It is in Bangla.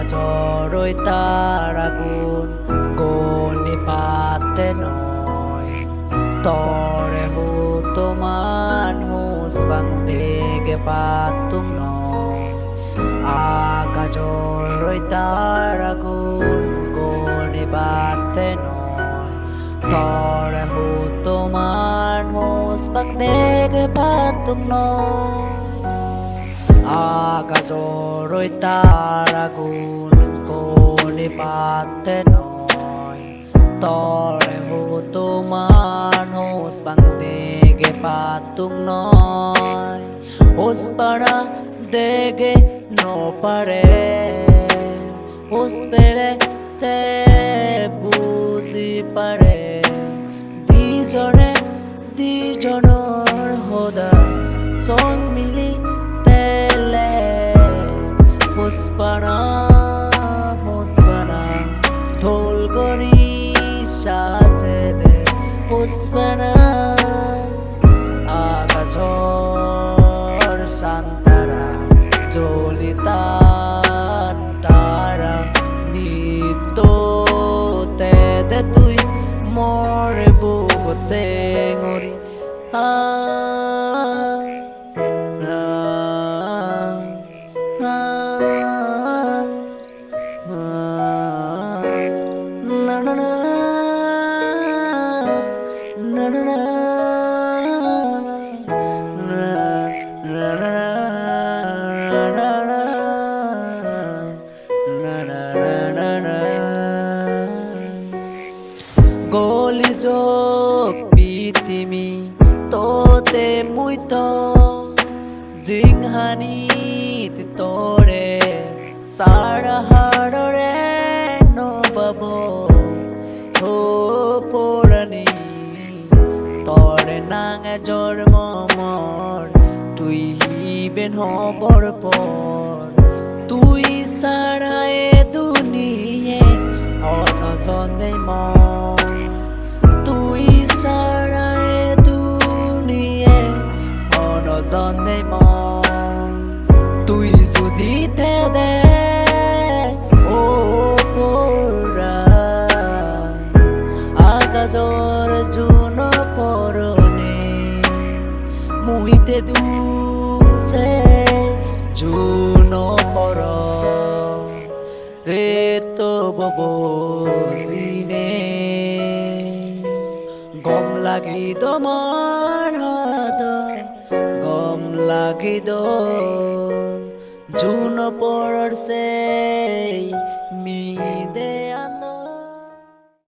জড়ই তার আগুন গনি পাতে নয় তরে হো তোমার হুস বাংদেগে পাতুম নয় আগা জড়ই তার আগুন গনি পাতে নয় তরে হো তোমার হুস বাংদেগে পাতুম নয় আগা জড়ই তার আগুন গনি পাতে নয় tore ho তোমার হোস বাংদেগে পাতুম নয় হোস পাড়া দেগে নো পারে হোস পেরে তে বুঝি পারে দিজনের হোদা সং মিলি তেলে হোস পাড়া ঢোল গড়ি সাজে দে পুষ্পনা আকাশর শান্তারা জ্বলিতান তারা নিত্য তে দে তুই মরে বুকতে গড়ি গলি যোগ পিতিমি তোতে মুইত জিংহানিত তোরে সারা হাড়রে নবাব ও পুরানি তোরে নাঙে জন্ম মর তুই হিবেন হবর পর তুই সারায়ে দুনিয়ে অনজনে মর তুই সারায়ে দুনিয়ে অনজনে মর তুই যদি তে দে ও পুরা আকাশর জুন পরনে মুইতে দুসে জুন পর রে তো ববজিনে গম লাগি তোমার হাত গম লাগি দো জুন পড়ছে